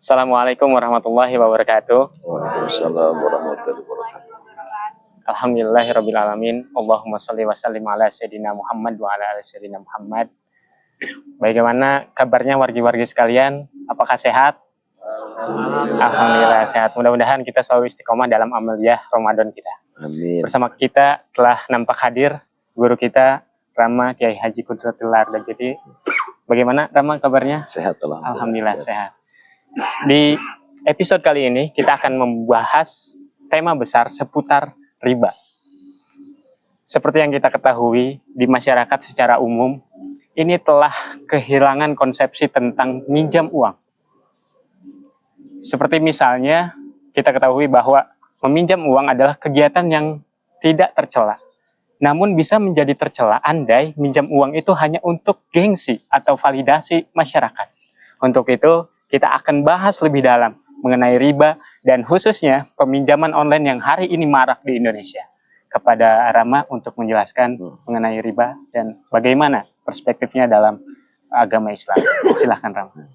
Assalamualaikum warahmatullahi wabarakatuh. Waalaikumsalam warahmatullahi wabarakatuh. Alhamdulillahirrabbilalamin. Allahumma sholli wa sallim ala sayyidina Muhammad wa ala ali sayyidina Muhammad. Bagaimana kabarnya wargi-wargi sekalian? Apakah sehat? Alhamdulillah sehat. Mudah-mudahan kita selalu istiqomah dalam amaliyah Ramadan kita. Amin. Bersama kita telah nampak hadir guru kita Rama Kiai Haji Qudratul Ardha. Jadi bagaimana Rama kabarnya? Sehat Alhamdulillah sehat. Di episode kali ini kita akan membahas tema besar seputar riba. Seperti yang kita ketahui di masyarakat secara umum, ini telah kehilangan konsepsi tentang minjam uang. Seperti misalnya kita ketahui bahwa meminjam uang adalah kegiatan yang tidak tercela. Namun bisa menjadi tercela andai minjam uang itu hanya untuk gengsi atau validasi masyarakat. Untuk itu kita akan bahas lebih dalam mengenai riba dan khususnya peminjaman online yang hari ini marak di Indonesia. Kepada Rama untuk menjelaskan mengenai riba dan bagaimana perspektifnya dalam agama Islam. Silahkan Rama.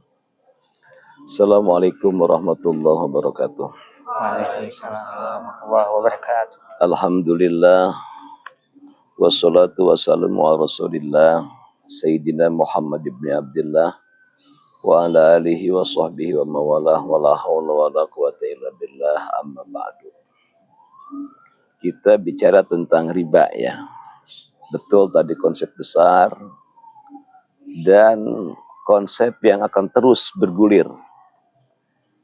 Assalamualaikum warahmatullahi wabarakatuh. Waalaikumsalam warahmatullahi wabarakatuh. Alhamdulillah wassalatu wassalamu ala rasulillah Sayyidina Muhammad ibn Abdullah wa ala alihi wa sahbihi wa mawalah wa la hawla wa la quwata illa billah amma ba'du. Kita bicara tentang riba ya. Betul tadi konsep besar dan konsep yang akan terus bergulir,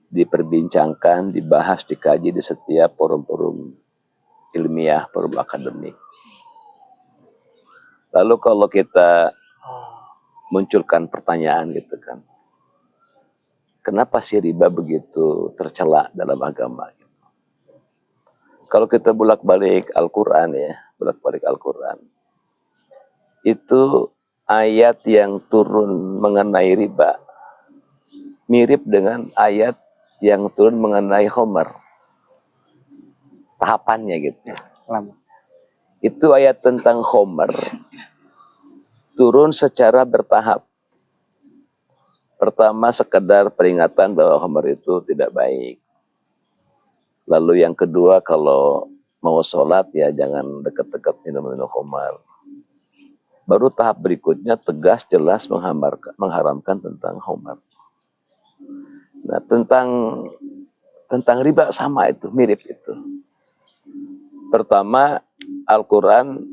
diperbincangkan, dibahas, dikaji di setiap forum-forum ilmiah, forum akademik. Lalu kalau kita munculkan pertanyaan gitu kan, kenapa sih riba begitu tercela dalam agama? Gitu. Kalau kita bolak-balik Al-Quran ya, bolak-balik Al-Quran, itu ayat yang turun mengenai riba mirip dengan ayat yang turun mengenai Khomer. Tahapannya gitu. Itu ayat tentang Khomer turun secara bertahap. Pertama sekedar peringatan bahwa khamar itu tidak baik. Lalu yang kedua kalau mau sholat ya jangan dekat-dekat minum-minum khamar. Baru tahap berikutnya tegas jelas mengharamkan tentang khamar. Nah tentang riba sama itu, mirip itu. Pertama Al-Quran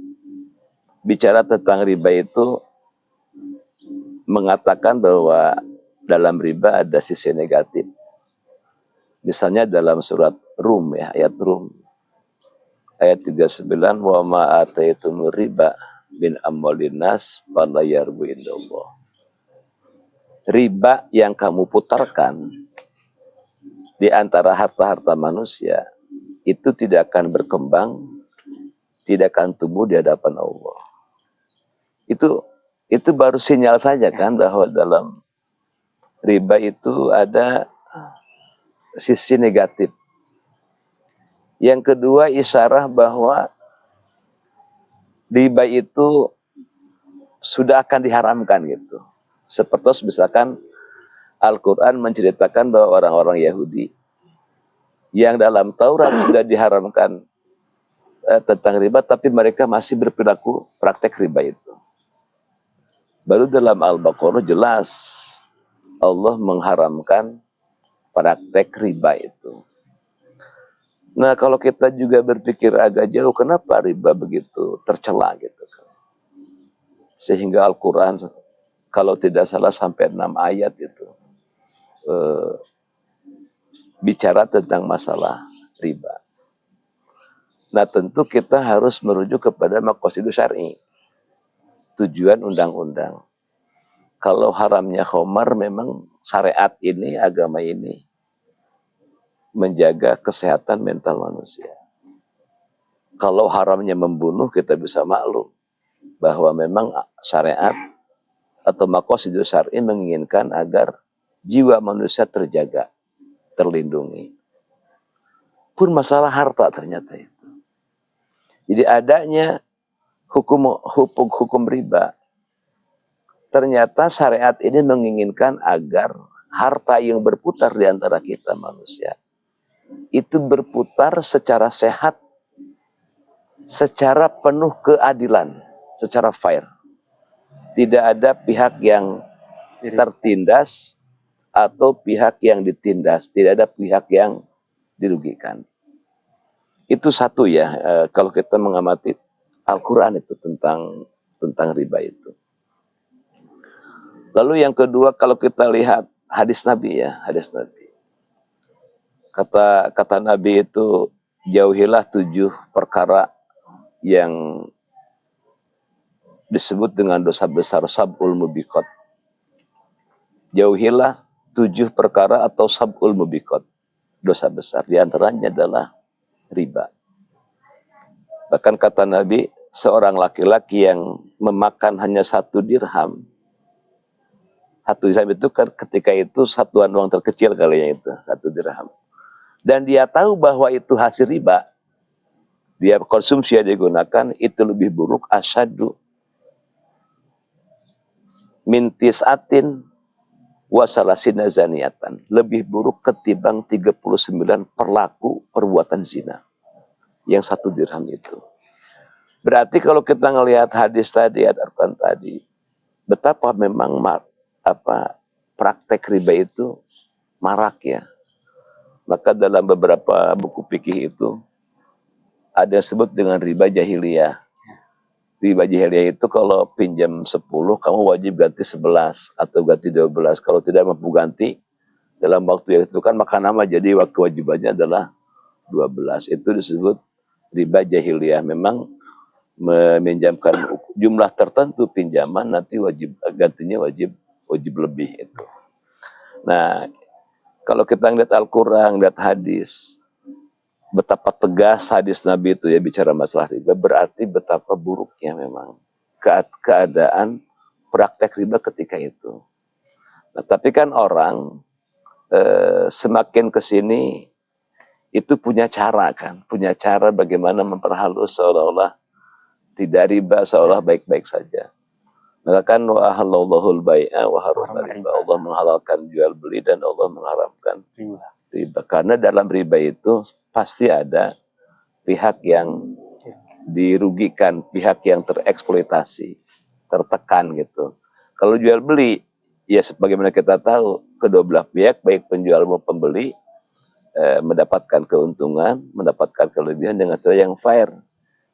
bicara tentang riba itu mengatakan bahwa dalam riba ada sisi negatif. Misalnya dalam surat Rum ya, ayat Rum. Ayat 39, wa ma ataitumur riba min amwalin nas fala yarbu indallah. Riba yang kamu putarkan di antara harta-harta manusia itu tidak akan berkembang, tidak akan tumbuh di hadapan Allah. Itu baru sinyal saja kan bahwa dalam riba itu ada sisi negatif. Yang kedua isyarah bahwa riba itu sudah akan diharamkan gitu. Seperti misalkan Al-Quran menceritakan bahwa orang-orang Yahudi yang dalam Taurat sudah diharamkan tentang riba, tapi mereka masih berperilaku praktek riba itu. Baru dalam Al-Baqarah jelas Allah mengharamkan praktek riba itu. Nah kalau kita juga berpikir agak jauh, kenapa riba begitu tercela gitu kan? Sehingga Al-Quran kalau tidak salah sampai 6 ayat itu bicara tentang masalah riba. Nah tentu kita harus merujuk kepada maqasidus syar'i, tujuan undang-undang. Kalau haramnya khamar memang syariat ini, agama ini menjaga kesehatan mental manusia. Kalau haramnya membunuh kita bisa maklum bahwa memang syariat atau maqasidus syar'i menginginkan agar jiwa manusia terjaga, terlindungi. Pun masalah harta ternyata itu. Jadi adanya hukum riba, ternyata syariat ini menginginkan agar harta yang berputar di antara kita manusia itu berputar secara sehat, secara penuh keadilan, secara fair. Tidak ada pihak yang tertindas atau pihak yang ditindas, tidak ada pihak yang dirugikan. Itu satu ya, kalau kita mengamati Al-Quran itu tentang riba itu. Lalu yang kedua, kalau kita lihat hadis Nabi ya, hadis Nabi. Kata Nabi itu, jauhilah 7 perkara yang disebut dengan dosa besar, sab'ul mubiqat. Jauhilah 7 perkara atau sab'ul mubiqat, dosa besar. Di antaranya adalah riba. Bahkan kata Nabi, seorang laki-laki yang memakan hanya 1 dirham. 1 dirham itu kan ketika itu satuan uang terkecil kali ya itu, 1 dirham. Dan dia tahu bahwa itu hasil riba, dia konsumsi yang digunakan itu lebih buruk, asyadu min tis'atin wasalasina zaniatan, lebih buruk ketimbang 39 perlaku perbuatan zina yang 1 dirham itu. Berarti kalau kita ngelihat hadis tadi, Al-Quran tadi, betapa memang praktek riba itu marak ya. Maka dalam beberapa buku fikih itu ada yang disebut dengan riba jahiliyah. Riba jahiliyah itu kalau pinjam 10, kamu wajib ganti 11 atau ganti 12. Kalau tidak mampu ganti dalam waktu yang ditentukan, maka nama jadi waktu wajibannya adalah 12. Itu disebut riba jahiliyah. Memang meminjamkan jumlah tertentu pinjaman, nanti wajib gantinya wajib lebih itu. Nah, kalau kita lihat Al-Quran, lihat hadis, betapa tegas hadis Nabi itu ya bicara masalah riba, berarti betapa buruknya memang keadaan praktek riba ketika itu. Nah, tapi kan orang semakin kesini itu punya cara kan, punya cara bagaimana memperhalus seolah-olah tidak riba, seolah baik-baik saja. Maka kan wa ahallallahul bai'a wa harrama riba. Allah menghalalkan jual beli dan Allah mengharamkan riba. Karena dalam riba itu pasti ada pihak yang dirugikan, pihak yang tereksploitasi, tertekan gitu. Kalau jual beli, ya sebagaimana kita tahu, kedua belah pihak, baik penjual maupun pembeli, mendapatkan keuntungan, mendapatkan kelebihan dengan cara yang fair,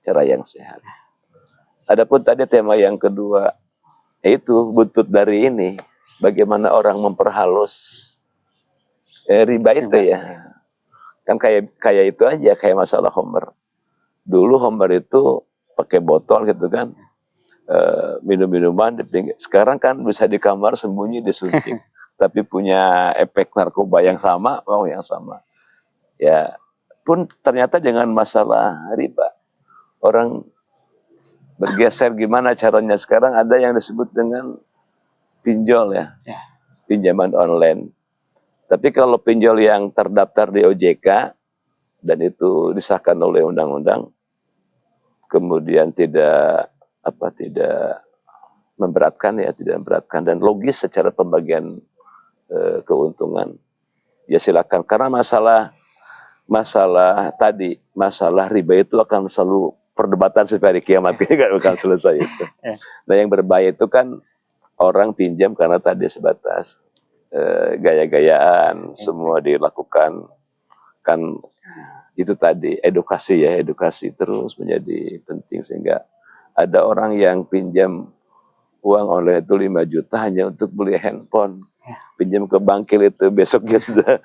cara yang sehat. Adapun tadi tema yang kedua, itu buntut dari ini, bagaimana orang memperhalus riba itu ya. Kan kayak itu aja, kayak masalah Homer. Dulu Homer itu pakai botol gitu kan, minum-minuman di pinggir. Sekarang kan bisa di kamar sembunyi disuntik, tapi punya efek narkoba yang sama, yang sama. Ya, pun ternyata dengan masalah riba, orang bergeser gimana caranya. Sekarang ada yang disebut dengan pinjol ya, pinjaman online. Tapi kalau pinjol yang terdaftar di OJK dan itu disahkan oleh undang-undang, kemudian tidak memberatkan ya, tidak memberatkan dan logis secara pembagian keuntungan, ya silakan. Karena masalah riba itu akan selalu perdebatan sampai hari kiamat, nggak akan selesai itu. Nah, yang berbahaya itu kan orang pinjam karena tadi sebatas gaya-gayaan, semua dilakukan. Kan itu tadi edukasi terus menjadi penting, sehingga ada orang yang pinjam uang online itu 5 juta hanya untuk beli handphone, pinjam ke bankil itu besoknya sudah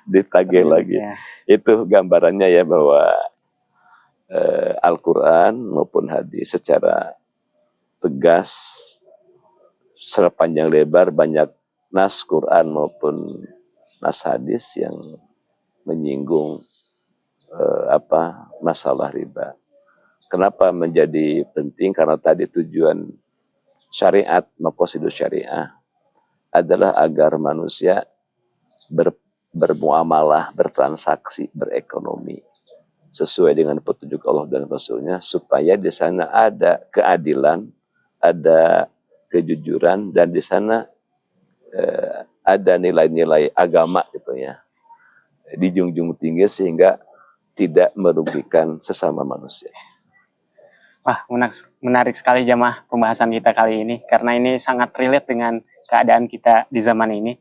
ditagih lagi. Itu gambarannya ya, bahwa Al-Quran maupun hadis secara tegas, secara panjang lebar, banyak nas Quran maupun nas hadis yang menyinggung masalah riba. Kenapa menjadi penting? Karena tadi tujuan syariat, maqasidus syariah adalah agar manusia bermuamalah, bertransaksi, berekonomi sesuai dengan petunjuk Allah dan Rasulnya, supaya di sana ada keadilan, ada kejujuran, dan di sana ada nilai-nilai agama gitu ya, dijunjung tinggi sehingga tidak merugikan sesama manusia. Wah, menarik sekali jamaah pembahasan kita kali ini, karena ini sangat relate dengan keadaan kita di zaman ini.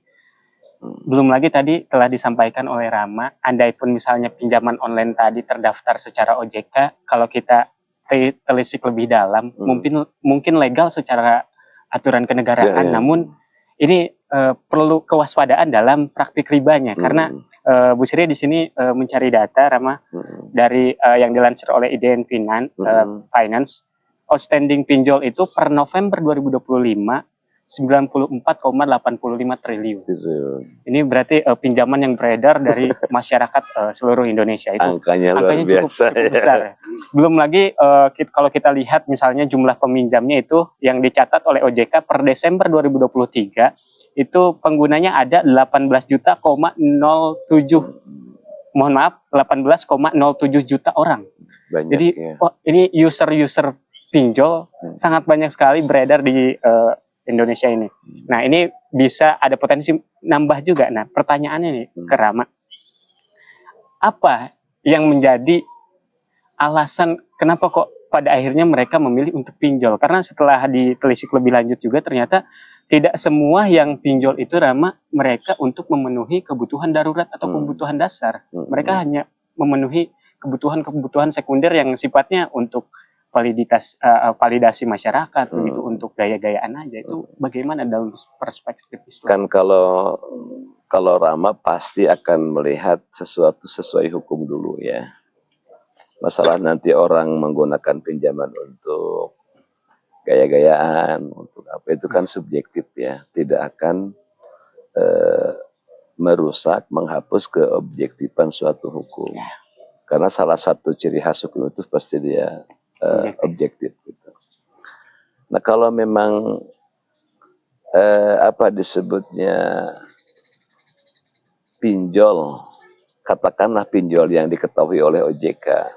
Belum lagi tadi telah disampaikan oleh Rama, andai pun misalnya pinjaman online tadi terdaftar secara OJK, kalau kita telisik lebih dalam, mungkin legal secara aturan kenegaraan, namun ini perlu kewaspadaan dalam praktik ribanya, karena Bu Sri di sini mencari data, Rama, dari yang dilansir oleh IDN Finance, outstanding pinjol itu per November 2025 94,85 triliun. Ini berarti pinjaman yang beredar dari masyarakat seluruh Indonesia itu. Angkanya cukup besar. Belum lagi kalau kita lihat misalnya jumlah peminjamnya itu yang dicatat oleh OJK per Desember 2023 itu penggunanya ada 18 juta, 18,07 juta orang. Banyak, jadi ini user pinjol sangat banyak sekali beredar di Indonesia ini. Nah, ini bisa ada potensi nambah juga. Nah, pertanyaannya nih ke Rama, apa yang menjadi alasan kenapa kok pada akhirnya mereka memilih untuk pinjol? Karena setelah ditelisik lebih lanjut juga ternyata tidak semua yang pinjol itu, Rama, mereka untuk memenuhi kebutuhan darurat atau kebutuhan dasar. Mereka hanya memenuhi kebutuhan sekunder yang sifatnya untuk validasi masyarakat, begitu, untuk gaya-gayaan aja. Itu bagaimana dalam perspektif Islam? Kan kalau Rama pasti akan melihat sesuatu sesuai hukum dulu ya. Masalah nanti orang menggunakan pinjaman untuk gaya-gayaan, untuk apa, itu kan subjektif ya, tidak akan merusak, menghapus keobjektifan suatu hukum. Karena salah satu ciri khas hukum itu pasti dia objektif gitu. Nah, kalau memang apa disebutnya pinjol, katakanlah pinjol yang diketahui oleh OJK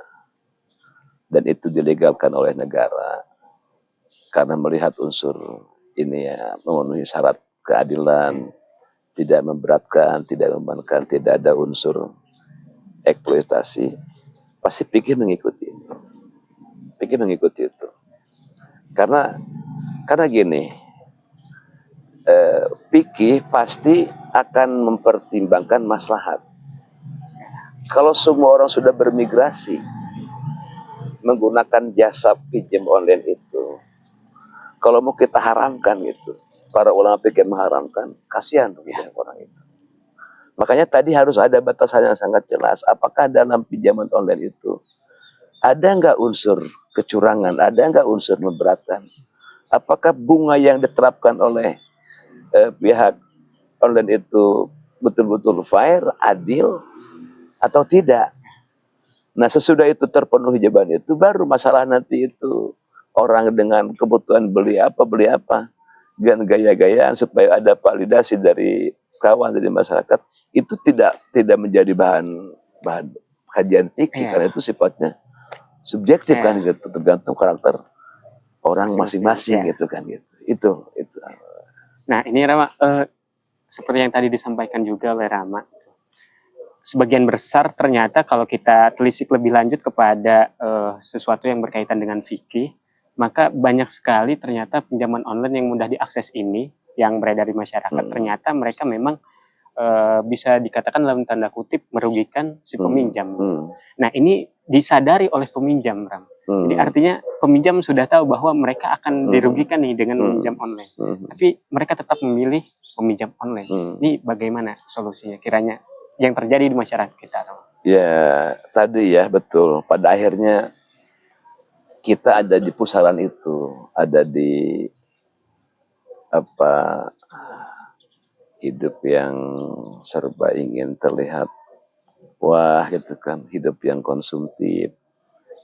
dan itu dilegalkan oleh negara karena melihat unsur ini ya, memenuhi syarat keadilan, tidak memberatkan, tidak membebankan, tidak ada unsur eksploitasi, pasti pikir mengikuti ini. Pikir mengikuti itu. Karena gini, pikir pasti akan mempertimbangkan maslahat. Kalau semua orang sudah bermigrasi menggunakan jasa pinjam online itu, kalau mau kita haramkan gitu, para ulama pikir mengharamkan, kasihan orang itu. Makanya tadi harus ada batasan yang sangat jelas. Apakah dalam pinjaman online itu ada nggak unsur kecurangan, ada nggak unsur memberatkan? Apakah bunga yang diterapkan oleh pihak online itu betul-betul fair, adil, atau tidak? Nah, sesudah itu terpenuhi jawaban itu, baru masalah nanti itu orang dengan kebutuhan beli apa, dengan gaya-gayaan supaya ada validasi dari kawan, dari masyarakat, itu tidak menjadi bahan kajian fikih, karena itu sifatnya subjektif kan gitu, tergantung karakter orang masing-masing gitu kan gitu. Itu. Nah, ini Rama, seperti yang tadi disampaikan juga oleh Rama, sebagian besar ternyata kalau kita telisik lebih lanjut kepada sesuatu yang berkaitan dengan fikih, maka banyak sekali ternyata pinjaman online yang mudah diakses ini yang beredar di masyarakat, ternyata mereka memang bisa dikatakan dalam tanda kutip merugikan si peminjam. Nah, ini disadari oleh peminjam, Ram. Jadi artinya peminjam sudah tahu bahwa mereka akan dirugikan nih dengan meminjam online, tapi mereka tetap memilih meminjam online. Ini bagaimana solusinya kiranya yang terjadi di masyarakat kita? Ya, tadi ya betul. Pada akhirnya kita ada di pusaran itu, ada di hidup yang serba ingin terlihat wah gitu kan, hidup yang konsumtif,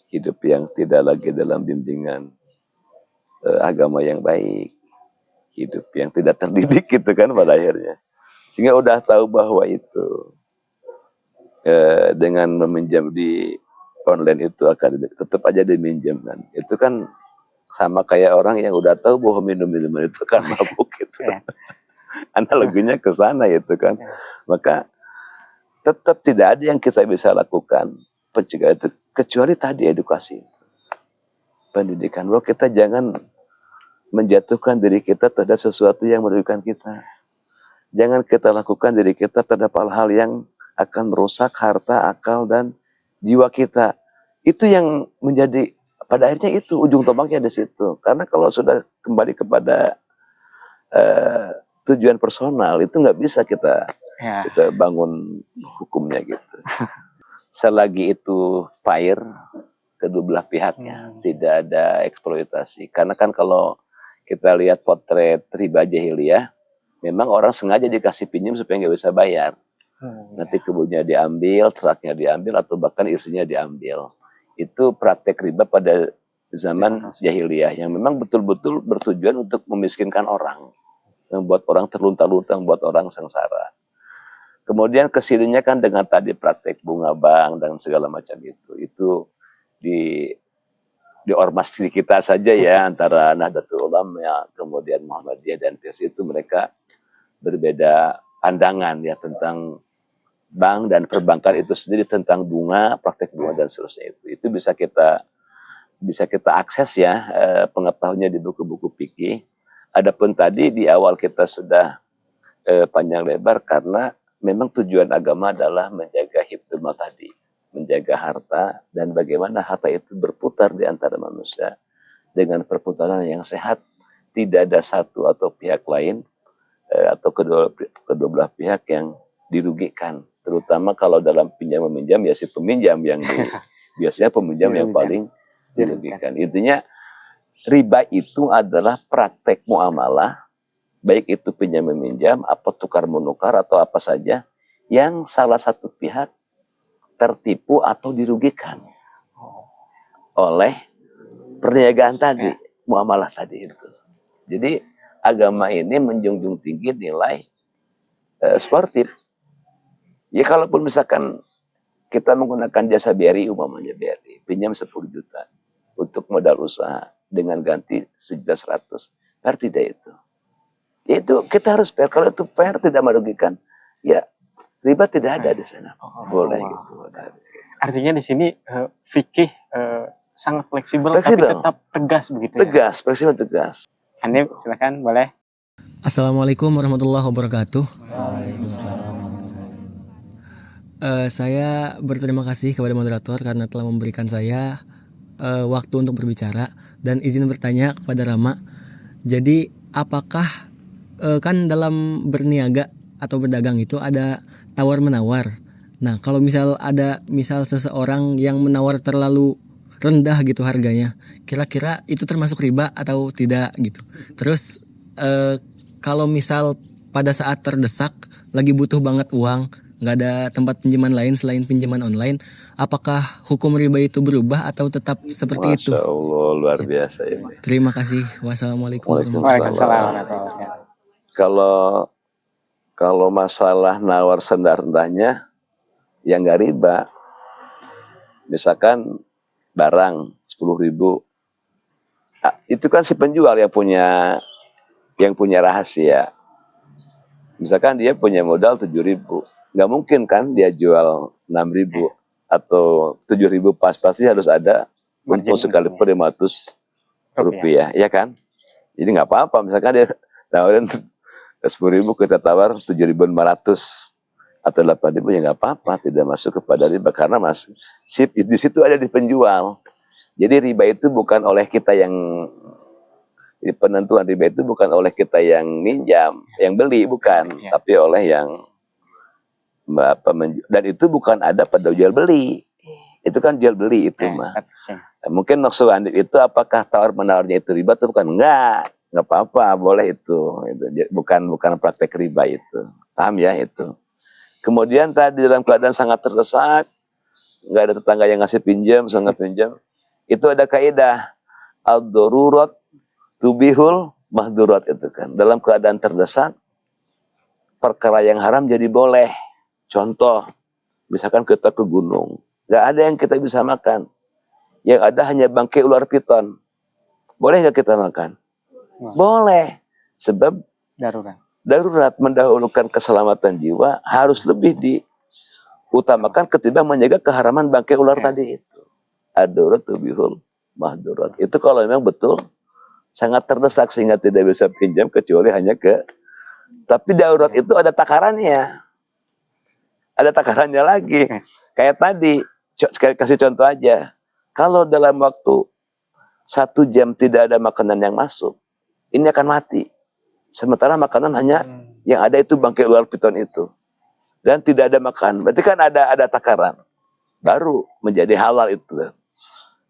hidup yang tidak lagi dalam bimbingan agama yang baik, hidup yang tidak terdidik gitu kan pada akhirnya. Sehingga udah tahu bahwa itu dengan meminjam di online itu akan tetap aja diminjam kan. Itu kan sama kayak orang yang udah tahu bahwa minum minuman itu kan mabuk gitu. Analoginya ke sana itu kan. Maka tetap tidak ada yang kita bisa lakukan pencegahan itu kecuali tadi edukasi, pendidikan. Bahwa kita jangan menjatuhkan diri kita terhadap sesuatu yang merugikan kita. Jangan kita lakukan diri kita terhadap hal-hal yang akan merusak harta, akal, dan jiwa kita. Itu yang menjadi, pada akhirnya itu ujung tombaknya di situ. Karena kalau sudah kembali kepada tujuan personal, itu nggak bisa kita bangun hukumnya gitu. Selagi itu fair kedua belah pihaknya, tidak ada eksploitasi. Karena kan kalau kita lihat potret riba jahiliyah, memang orang sengaja dikasih pinjam supaya nggak bisa bayar. Nanti kebunnya diambil, ternaknya diambil, atau bahkan irsinya diambil. Itu praktek riba pada zaman jahiliyah yang memang betul-betul bertujuan untuk memiskinkan orang, membuat orang terlunta-lunta, membuat orang sengsara. Kemudian kesininya kan dengan tadi praktek bunga bank dan segala macam itu. Itu di ormas kita saja ya, antara Nahdlatul Ulama, kemudian Muhammadiyah dan Persi, itu mereka berbeda pandangan ya tentang bank dan perbankan itu sendiri, tentang bunga, praktek bunga dan seterusnya itu bisa kita akses ya pengetahuannya di buku-buku fikih. Adapun tadi di awal kita sudah panjang lebar karena memang tujuan agama adalah menjaga hifdzul mal tadi, menjaga harta dan bagaimana harta itu berputar di antara manusia dengan perputaran yang sehat, tidak ada satu atau pihak lain atau kedua belah pihak yang dirugikan, terutama kalau dalam pinjam meminjam ya si peminjam yang biasanya peminjam yang paling dirugikan. Intinya riba itu adalah praktek muamalah, baik itu pinjam meminjam, apa tukar menukar atau apa saja yang salah satu pihak tertipu atau dirugikan oleh perniagaan tadi, muamalah tadi itu. Jadi agama ini menjunjung tinggi nilai sportif. Ya kalaupun misalkan kita menggunakan jasa BRI, umpamanya BRI, pinjam 10 juta untuk modal usaha dengan ganti 1.100.000, fair tidak itu? Ya itu kita harus fair. Kalau itu fair, tidak merugikan, ya riba tidak ada di sana. Boleh gitu. Artinya di sini fikih sangat fleksibel, tapi tetap tegas begitu. Tegas, fleksibel, tegas. Hanif, silakan, boleh. Assalamualaikum warahmatullahi wabarakatuh. Saya berterima kasih kepada moderator karena telah memberikan saya waktu untuk berbicara, dan izin bertanya kepada Rama. Jadi apakah kan dalam berniaga atau berdagang itu ada tawar-menawar. Nah, kalau misal seseorang yang menawar terlalu rendah gitu harganya, kira-kira itu termasuk riba atau tidak gitu. Terus kalau misal pada saat terdesak lagi butuh banget uang, nggak ada tempat pinjaman lain selain pinjaman online, apakah hukum riba itu berubah atau tetap seperti itu? Masya Allah, luar biasa ini. Terima kasih. Wassalamualaikum warahmatullahi wabarakatuh. Kalau masalah nawar rendah-rendahnya, ya nggak riba. Misalkan barang 10.000, itu kan si penjual yang punya rahasia. Misalkan dia punya modal 7.000, nggak mungkin kan dia jual 6.000 atau 7.000, pasti harus ada untung sekalipun 500 rupiah, ya kan? Jadi nggak apa-apa, misalkan dia tawarin 10.000, kita tawar 7.500 atau 8.000, ya nggak apa-apa, tidak masuk kepada riba karena di situ ada di penjual. Jadi riba itu bukan oleh kita yang penentuan riba itu bukan oleh kita yang minjam, yang beli, bukan, tapi oleh yang dan itu bukan ada pada jual beli. Itu kan jual beli itu mah. Mungkin maksud Andi itu apakah tawar menawarnya itu riba atau bukan? Enggak apa-apa, boleh itu. Bukan praktek riba itu. Paham ya itu. Kemudian tadi dalam keadaan sangat terdesak, nggak ada tetangga yang ngasih pinjam, sangat pinjam. Itu ada kaidah ad-darurat tubihul mahdurat itu kan. Dalam keadaan terdesak, perkara yang haram jadi boleh. Contoh, misalkan kita ke gunung, nggak ada yang kita bisa makan. Yang ada hanya bangkai ular piton. Boleh nggak kita makan? Boleh. Sebab darurat mendahulukan keselamatan jiwa harus lebih diutamakan ketimbang menjaga keharaman bangkai ular tadi itu. Ad-darurat tubihul mahdurat. Itu kalau memang betul sangat terdesak sehingga tidak bisa pinjam kecuali hanya ke. Tapi darurat itu ada takarannya. Ada takarannya lagi. Kayak tadi, kasih contoh aja. Kalau dalam waktu 1 jam tidak ada makanan yang masuk, ini akan mati. Sementara makanan hanya yang ada itu bangkai ular piton itu. Dan tidak ada makan. Berarti kan ada takaran. Baru menjadi halal itu.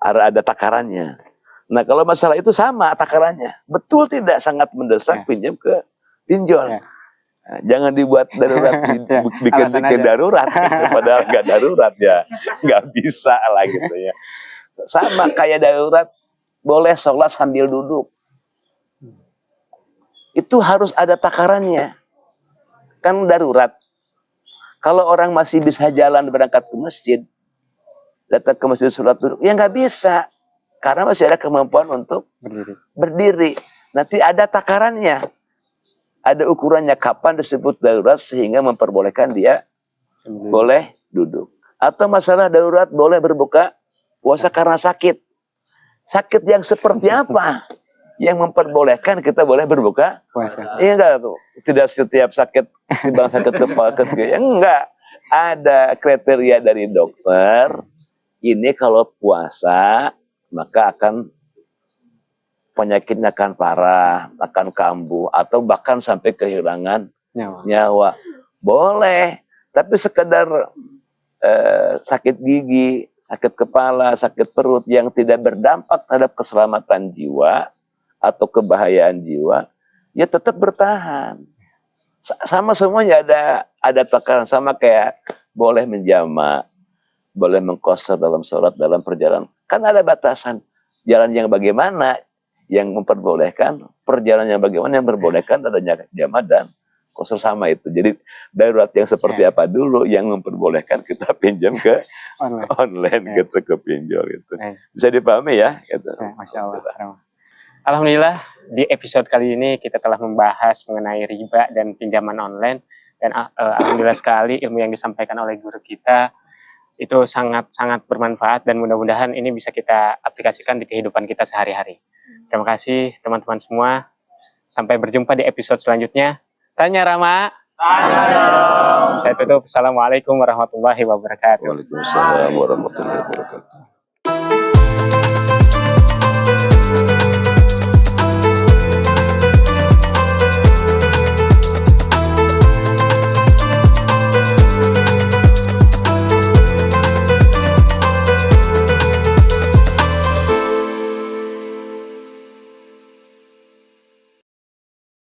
Ada takarannya. Nah kalau masalah itu sama takarannya. Betul tidak sangat mendesak pinjam ke pinjol. Nah, jangan dibuat darurat, bikin darurat. Padahal nggak darurat ya. Nggak bisa lah gitu ya. Sama kayak darurat, boleh sholat sambil duduk. Itu harus ada takarannya. Kan darurat. Kalau orang masih bisa jalan berangkat ke masjid, datang ke masjid sholat duduk, ya nggak bisa. Karena masih ada kemampuan untuk berdiri. Nanti ada takarannya. Ada ukurannya kapan disebut darurat sehingga memperbolehkan dia boleh duduk. Atau masalah darurat boleh berbuka puasa karena sakit. Sakit yang seperti apa yang memperbolehkan kita boleh berbuka puasa? Iya enggak tuh. Tidak setiap sakit timbang sakit kepala ya enggak. Ada kriteria dari dokter. Ini kalau puasa maka akan penyakitnya akan parah, akan kambuh, atau bahkan sampai kehilangan nyawa. Boleh, tapi sekedar sakit gigi, sakit kepala, sakit perut yang tidak berdampak terhadap keselamatan jiwa atau kebahayaan jiwa, ya tetap bertahan. Sama semuanya ada takaran, sama kayak boleh menjamak, boleh mengqashar dalam sholat, dalam perjalanan. Kan ada batasan. Jalan yang bagaimana yang memperbolehkan, perjalanan yang bagaimana yang memperbolehkan adanya jamak dan qashar sama itu. Jadi darurat yang seperti apa dulu yang memperbolehkan kita pinjam ke online gitu, ke pinjol gitu. Bisa dipahami ya? Gitu. Masya Allah. Alhamdulillah di episode kali ini kita telah membahas mengenai riba dan pinjaman online, dan alhamdulillah sekali ilmu yang disampaikan oleh guru kita itu sangat bermanfaat, dan mudah-mudahan ini bisa kita aplikasikan di kehidupan kita sehari-hari. Terima kasih teman-teman semua. Sampai berjumpa di episode selanjutnya. Tanya Rama. Tanya dong. Saya tutup. Assalamualaikum warahmatullahi wabarakatuh. Waalaikumsalam warahmatullahi wabarakatuh.